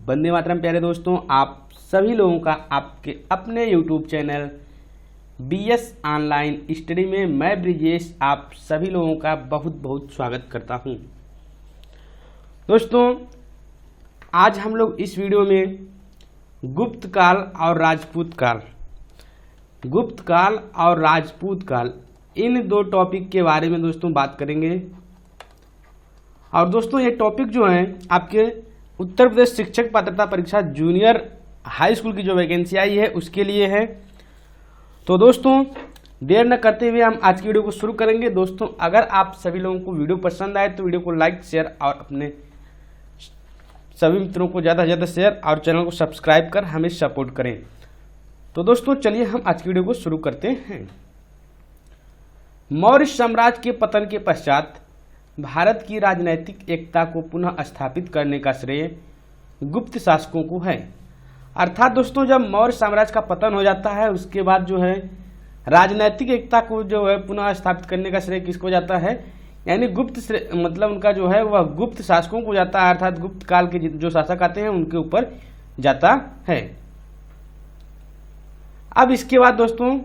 वंदे मातरम। प्यारे दोस्तों, आप सभी लोगों का आपके अपने YouTube channel BS online study में मैं ब्रिजेश आप सभी लोगों का बहुत बहुत स्वागत करता हूं। दोस्तों, आज हम लोग इस वीडियो में गुप्त काल और राजपूत काल इन दो टॉपिक के बारे में दोस्तों बात करेंगे। और दोस्तों, ये टॉपिक जो है आपके उत्तर प्रदेश शिक्षक पात्रता परीक्षा जूनियर हाई स्कूल की जो वैकेंसी आई है उसके लिए है। तो दोस्तों, देर न करते हुए हम आज की वीडियो को शुरू करेंगे। दोस्तों, अगर आप सभी लोगों को वीडियो पसंद आए तो वीडियो को लाइक, शेयर और अपने सभी मित्रों को ज़्यादा से ज़्यादा शेयर और चैनल को सब्सक्राइब कर हमें सपोर्ट करें। तो दोस्तों, चलिए हम आज की वीडियो को शुरू करते हैं। मौर्य साम्राज्य के पतन के पश्चात भारत की राजनैतिक एकता को पुनः स्थापित करने का श्रेय गुप्त शासकों को है। अर्थात दोस्तों, जब मौर्य साम्राज्य का पतन हो जाता है उसके बाद जो है राजनैतिक एकता को जो है पुनः स्थापित करने का श्रेय किसको जाता है, यानी गुप्त मतलब उनका जो है वह गुप्त शासकों को जाता है। अर्थात गुप्त काल के जो शासक आते हैं उनके ऊपर जाता है। अब इसके बाद दोस्तों,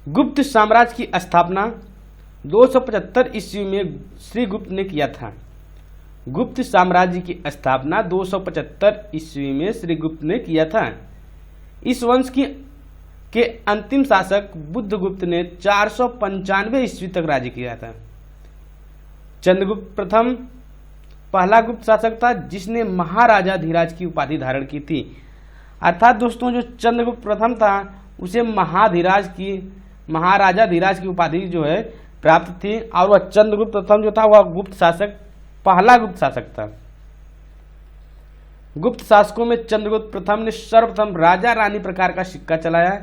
गुप्त साम्राज्य की स्थापना 275 ईस्वी में श्रीगुप्त ने किया था। गुप्त साम्राज्य की स्थापना 275 ईस्वी में श्रीगुप्त ने किया था। इस वंश के अंतिम शासक बुद्धगुप्त ने 495 ईस्वी तक राज्य किया था। चंद्रगुप्त प्रथम पहला गुप्त शासक था जिसने महाराजा धीराज की उपाधि धारण की थी। अर्थात दोस्तों, जो चंद्रगुप्त प्रथम था उसे महाराजा धीराज की उपाधि जो है प्राप्त थी, और वह चंद्रगुप्त प्रथम जो था वह गुप्त शासक पहला गुप्त शासक था। गुप्त शासकों में चंद्रगुप्त प्रथम ने सर्वप्रथम राजा रानी प्रकार का सिक्का चलाया,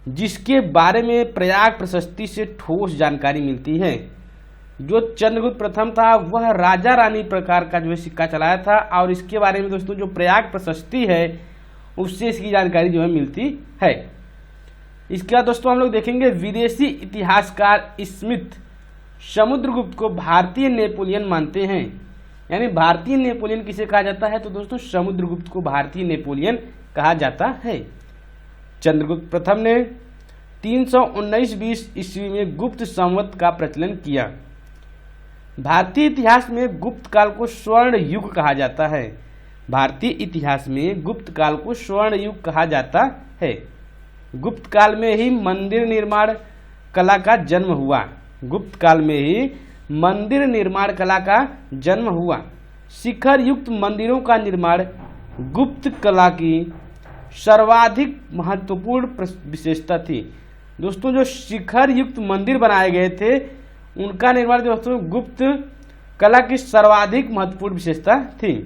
जिसके बारे में प्रयाग प्रशस्ति से ठोस जानकारी मिलती है। जो चंद्रगुप्त प्रथम था वह राजा रानी प्रकार का जो है सिक्का चलाया था, और इसके बारे में दोस्तों जो प्रयाग प्रशस्ति है उससे इसकी जानकारी जो है मिलती है। इसके बाद दोस्तों हम लोग देखेंगे विदेशी इतिहासकार स्मिथ समुद्रगुप्त को भारतीय नेपोलियन मानते हैं। यानी भारतीय नेपोलियन किसे कहा जाता है, तो दोस्तों समुद्रगुप्त को भारतीय नेपोलियन कहा जाता है। चंद्रगुप्त प्रथम ने 319-20 ईस्वी में गुप्त संवत का प्रचलन किया। भारतीय इतिहास में गुप्त काल को स्वर्ण युग कहा जाता है। भारतीय इतिहास में गुप्त काल को स्वर्ण युग कहा जाता है। गुप्त काल में ही मंदिर निर्माण कला का जन्म हुआ। गुप्त काल में ही मंदिर निर्माण कला का जन्म हुआ। शिखर युक्त मंदिरों का निर्माण गुप्त कला की सर्वाधिक महत्वपूर्ण विशेषता थी। दोस्तों, जो शिखर युक्त मंदिर बनाए गए थे उनका निर्माण दोस्तों गुप्त कला की सर्वाधिक महत्वपूर्ण विशेषता थी।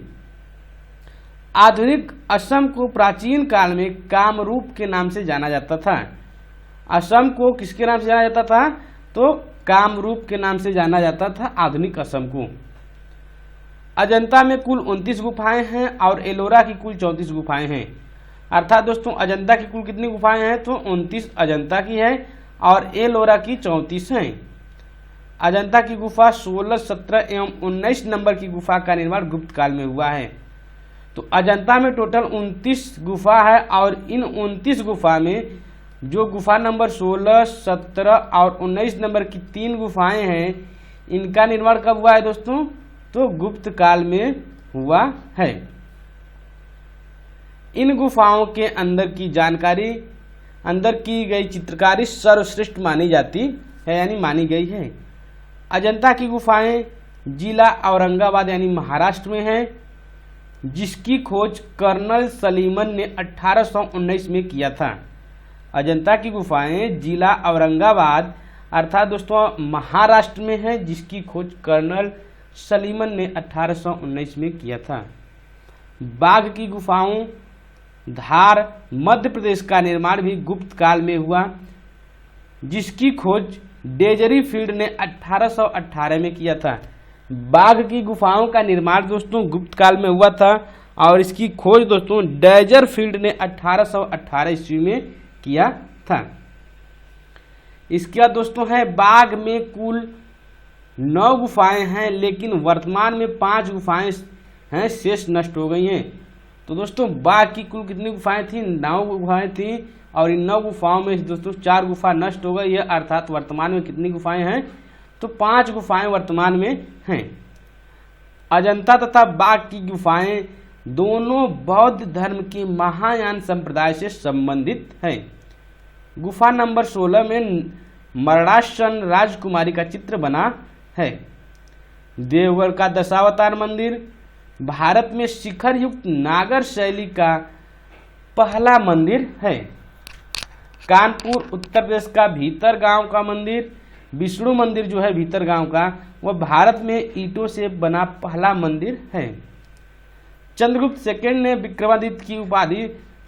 आधुनिक असम को प्राचीन काल में कामरूप के नाम से जाना जाता था। असम को किसके नाम से जाना जाता था, तो कामरूप के नाम से जाना जाता था आधुनिक असम को। अजंता में कुल 29 गुफाएं हैं और एलोरा की कुल 34 गुफाएं हैं। अर्थात दोस्तों, अजंता की कुल कितनी गुफाएं हैं, तो 29 अजंता की है और एलोरा की 34 हैं। अजंता की गुफा 16, 17 एवं 19 नंबर की गुफा का निर्माण गुप्त काल में हुआ है। तो अजंता में टोटल 29 गुफा है, और इन 29 गुफा में जो गुफा नंबर 16, 17 और 19 नंबर की 3 गुफाएं हैं, इनका निर्माण कब हुआ है दोस्तों, तो गुप्त काल में हुआ है। इन गुफाओं के अंदर की जानकारी, अंदर की गई चित्रकारी सर्वश्रेष्ठ मानी जाती है, यानी मानी गई है। अजंता की गुफाएं जिला औरंगाबाद यानी महाराष्ट्र में है, जिसकी खोज कर्नल सलीमन ने 1819 में किया था। अजंता की गुफाएं जिला औरंगाबाद अर्थात दोस्तों महाराष्ट्र में है, जिसकी खोज कर्नल सलीमन ने 1819 में किया था। बाघ की गुफाओं धार मध्य प्रदेश का निर्माण भी गुप्त काल में हुआ, जिसकी खोज डेजरी फील्ड ने 1818 में किया था। बाघ की गुफाओं का निर्माण दोस्तों गुप्त काल में हुआ था, और इसकी खोज दोस्तों डेजर फील्ड ने 1818 ईस्वी में किया था। इसके बाद दोस्तों है बाघ में कुल 9 गुफाएं हैं, लेकिन वर्तमान में 5 गुफाएं हैं शेष नष्ट हो गई हैं। तो दोस्तों बाघ की कुल कितनी गुफाएं थी? 9 गुफाएं थी, और इन 9 गुफाओं में दोस्तों 4 गुफा नष्ट हो गई है, अर्थात वर्तमान में कितनी गुफाएं हैं? तो 5 गुफाएं वर्तमान में हैं। अजंता तथा बाघ की गुफाएं दोनों बौद्ध धर्म की महायान संप्रदाय से संबंधित है। गुफा नंबर 16 में मरणासन राजकुमारी का चित्र बना है। देवगढ़ का दशावतार मंदिर भारत में शिखर युक्त नागर शैली का पहला मंदिर है। कानपुर उत्तर प्रदेश का भीतर गांव का मंदिर, विष्णु मंदिर जो है भीतर गांव का, वह भारत में ईंटों से बना पहला मंदिर है। चंद्रगुप्त सेकंड ने विक्रमादित्य की उपाधि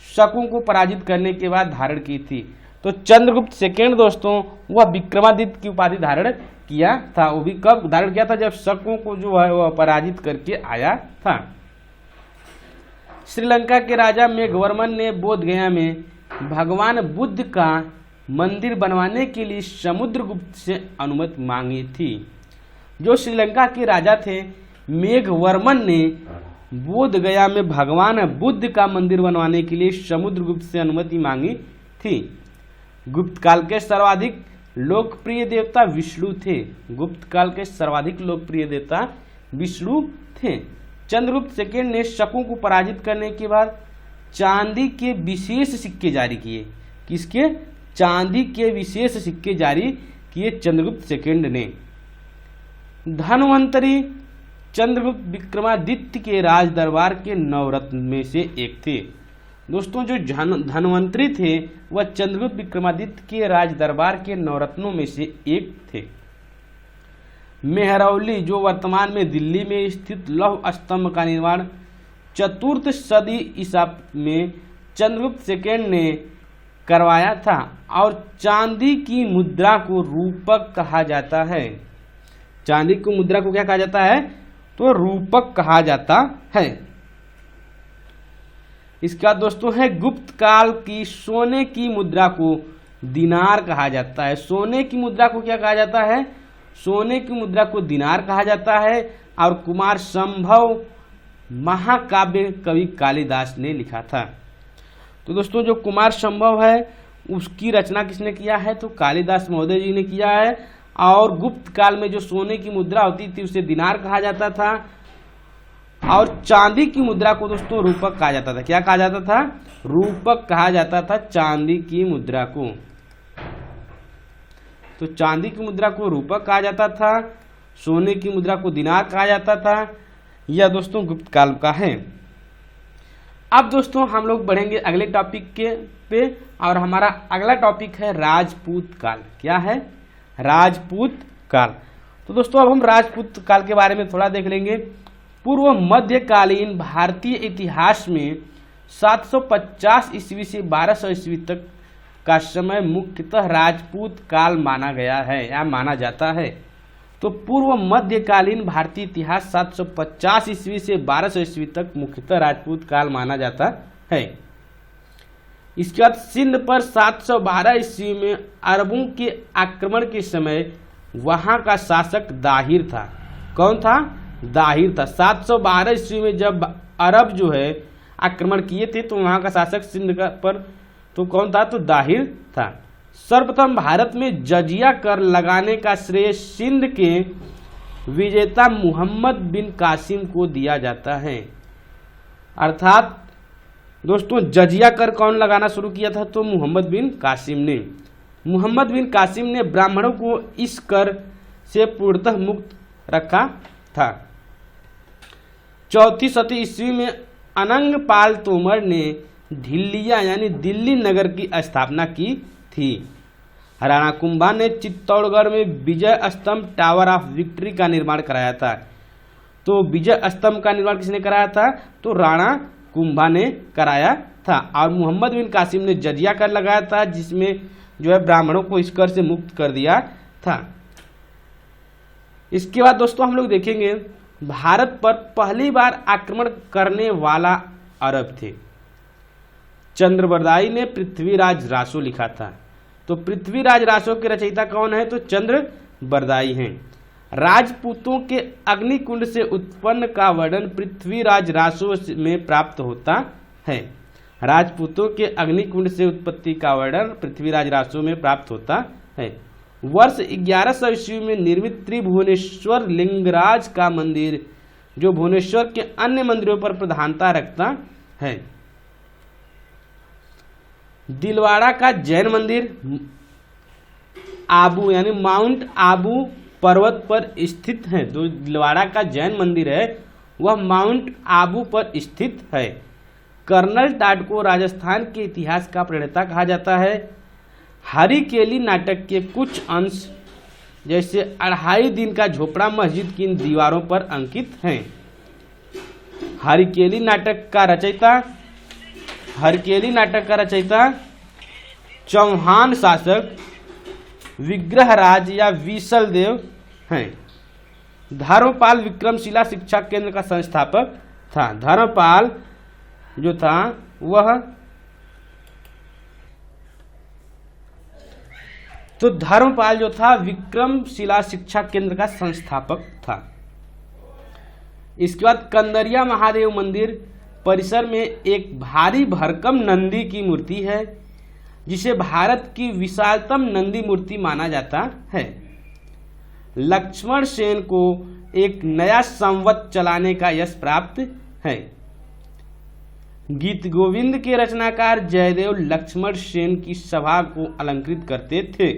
शकु को पराजित करने के बाद धारण की थी। तो चंद्रगुप्त सेकंड दोस्तों वह विक्रमादित्य की उपाधि धारण किया था। वो भी कब धारण किया था? जब शकु को जो है वह पराजित करके आया था। श्रीलंका के राजा मेघवर्मन ने बोधगया में भगवान बुद्ध का मंदिर बनवाने के लिए समुद्रगुप्त से अनुमति मांगी थी। जो श्रीलंका के राजा थे मेघवर्मन ने बोधगया में भगवान बुद्ध का मंदिर बनवाने के लिए समुद्रगुप्त से अनुमति मांगी थी। गुप्त काल के सर्वाधिक लोकप्रिय देवता विष्णु थे। गुप्त काल के सर्वाधिक लोकप्रिय देवता विष्णु थे। चंद्रगुप्त सेकंड ने शकु को पराजित करने के बाद चांदी के विशेष सिक्के जारी किए। किसके? चांदी के विशेष सिक्के जारी किए चंद्रगुप्त सेकंड ने। धन्वंतरी चंद्रगुप्त विक्रमादित्य के राज दरबार के नवरत्न में से एक थे। दोस्तों जो धन्वंतरी थे वह चंद्रगुप्त विक्रमादित्य के राज दरबार के नवरत्नों में से एक थे। मेहरौली जो वर्तमान में दिल्ली में स्थित लौह स्तंभ का निर्माण चतुर्थ सदी ईसा में चंद्रगुप्त सेकंड ने करवाया था, और चांदी की मुद्रा को रूपक कहा जाता है। चांदी की मुद्रा को क्या कहा जाता है? तो रूपक कहा जाता है। इसके बाद दोस्तों है गुप्त काल की सोने की मुद्रा को दिनार कहा जाता है। सोने की मुद्रा को क्या कहा जाता है? सोने की मुद्रा को दिनार कहा जाता है। और कुमार संभव महाकाव्य कवि कालिदास ने लिखा था। तो दोस्तों जो कुमार संभव है उसकी रचना किसने किया है? तो कालिदास महोदय जी ने किया है। और गुप्त काल में जो सोने की मुद्रा होती थी उसे दिनार कहा जाता था, और चांदी की मुद्रा को दोस्तों रूपक कहा जाता था। क्या कहा जाता था? रूपक कहा जाता था चांदी की मुद्रा को। तो चांदी की मुद्रा को रूपक कहा जाता था, सोने की मुद्रा को दिनार कहा जाता था। यह दोस्तों गुप्त काल का है। अब दोस्तों हम लोग बढ़ेंगे अगले टॉपिक के पे, और हमारा अगला टॉपिक है राजपूत काल। क्या है? राजपूत काल। तो दोस्तों अब हम राजपूत काल के बारे में थोड़ा देख लेंगे। पूर्व मध्यकालीन भारतीय इतिहास में 750 ईस्वी से 1200 ईस्वी तक का समय मुख्यतः राजपूत काल माना गया है या माना जाता है। तो पूर्व मध्यकालीन भारतीय इतिहास 750 ईस्वी से 1200 ईस्वी तक मुख्यतः राजपूत काल माना जाता है। इसके बाद सिंध पर 712 ईस्वी में अरबों के आक्रमण के समय वहां का शासक दाहिर था। कौन था? दाहिर था। 712 ईस्वी में जब अरब जो है आक्रमण किए थे तो वहां का शासक सिंध का पर तो कौन था? तो दाहिर था। सर्वप्रथम भारत में जजिया कर लगाने का श्रेय सिंध के विजेता मुहम्मद बिन कासिम को दिया जाता है। अर्थात दोस्तों जजिया कर कौन लगाना शुरू किया था? तो मुहम्मद बिन कासिम ने। मुहम्मद बिन कासिम ने ब्राह्मणों को इस कर से पूर्णतः मुक्त रखा था। चौथी शती ईस्वी में अनंगपाल तोमर ने ढिल्लिया यानी दिल्ली नगर की स्थापना की थी। राणा कुंभा ने चित्तौड़गढ़ में विजय स्तंभ टावर ऑफ विक्ट्री का निर्माण कराया था। तो विजय स्तंभ का निर्माण किसने कराया था? तो राणा कुंभा ने कराया था। और मुहम्मद बिन कासिम ने जजिया कर लगाया था, जिसमें जो है ब्राह्मणों को इस कर से मुक्त कर दिया था। इसके बाद दोस्तों हम लोग देखेंगे भारत पर पहली बार आक्रमण करने वाला अरब थे। चंद्रबरदाई ने पृथ्वीराज रासो लिखा था। तो पृथ्वीराज रासो के रचयिता कौन है? तो चंद्रबरदाई हैं। राजपूतों के अग्निकुंड से उत्पन्न का वर्णन पृथ्वीराज रासो में प्राप्त होता है। राजपूतों के अग्निकुंड से उत्पत्ति का वर्णन पृथ्वीराज रासो में प्राप्त होता है। वर्ष 1100 ईस्वी में निर्मित त्रिभुवनेश्वर लिंगराज का मंदिर जो भुवनेश्वर के अन्य मंदिरों पर प्रधानता रखता है। दिलवाड़ा का जैन मंदिर आबू यानी माउंट आबू पर्वत पर स्थित है। जो दिलवाड़ा का जैन मंदिर है वह माउंट आबू पर स्थित है। कर्नल टाट को राजस्थान के इतिहास का प्रणेता कहा जाता है। हरिकेली नाटक के कुछ अंश जैसे 2.5 दिन का झोपड़ा मस्जिद की दीवारों पर अंकित हैं। हरिकेली नाटक का रचयिता चौहान शासक विग्रहराज या विशलदेव हैं। धर्मपाल विक्रमशिला शिक्षा केंद्र का संस्थापक था। धर्मपाल जो था वह धर्मपाल जो था विक्रमशिला शिक्षा केंद्र का संस्थापक था। इसके बाद कंदरिया महादेव मंदिर परिसर में एक भारी भरकम नंदी की मूर्ति है जिसे भारत की विशालतम नंदी मूर्ति माना जाता है। लक्ष्मण सेन को एक नया संवत चलाने का यश प्राप्त है। गीत गोविंद के रचनाकार जयदेव लक्ष्मण सेन की सभा को अलंकृत करते थे।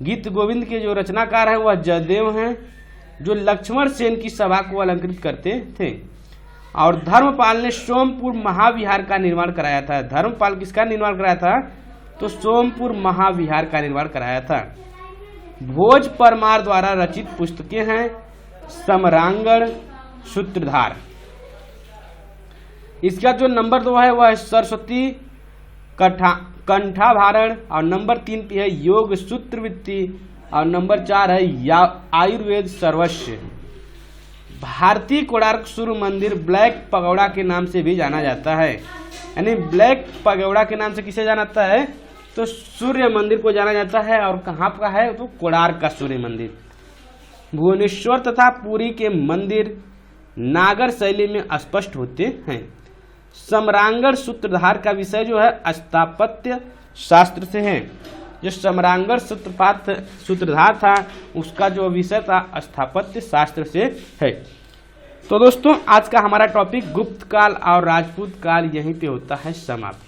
गीत गोविंद के जो रचनाकार हैं वह जयदेव हैं जो लक्ष्मण सेन की सभा को अलंकृत करते थे। और धर्मपाल ने सोमपुर महाविहार का निर्माण कराया था। धर्मपाल किसका निर्माण कराया था? तो सोमपुर महाविहार का निर्माण कराया था। भोज परमार द्वारा रचित पुस्तकें हैं सम्रांगण, सूत्रधार। इसका जो नंबर 2 है वह है सरस्वती कंठाभारण और नंबर 3 पे है योग सूत्रवृत्ति और नंबर 4 है आयुर्वेद सर्वस्व। भारतीय कोणार्क सूर्य मंदिर ब्लैक पगोड़ा के नाम से भी जाना जाता है। यानी ब्लैक पगोड़ा के नाम से किसे जाना जाता है? तो सूर्य मंदिर को जाना जाता है। और कहाँ का है? तो कोणार्क का सूर्य मंदिर। भुवनेश्वर तथा पुरी के मंदिर नागर शैली में स्पष्ट होते हैं। सम्रांगण सूत्रधार का विषय जो है स्थापत्य शास्त्र से है। जो सम्रांगण सूत्रधार था उसका जो विषय था स्थापत्य शास्त्र से है। तो दोस्तों आज का हमारा टॉपिक गुप्त काल और राजपूत काल यहीं पे होता है समाप्त।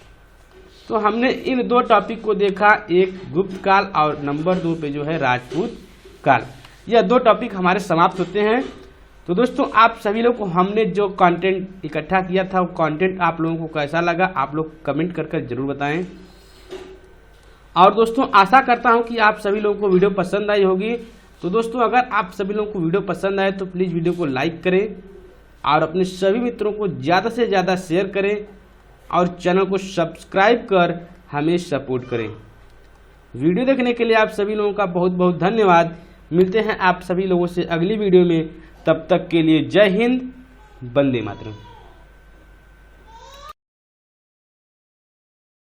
तो हमने इन 2 टॉपिक को देखा, एक गुप्त काल और नंबर 2 पे जो है राजपूत काल। यह 2 टॉपिक हमारे समाप्त होते हैं। तो दोस्तों आप सभी लोग को हमने जो कंटेंट इकट्ठा किया था वो कंटेंट आप लोगों को कैसा लगा आप लोग कमेंट कर जरूर बताएं। और दोस्तों आशा करता हूं कि आप सभी लोगों को वीडियो पसंद आई होगी। तो दोस्तों अगर आप सभी लोगों को वीडियो पसंद आए तो प्लीज़ वीडियो को लाइक करें और अपने सभी मित्रों को ज़्यादा से ज़्यादा शेयर करें और चैनल को सब्सक्राइब कर हमें सपोर्ट करें। वीडियो देखने के लिए आप सभी लोगों का बहुत बहुत धन्यवाद। मिलते हैं आप सभी लोगों से अगली वीडियो में। तब तक के लिए जय हिंद, वंदे मातरम।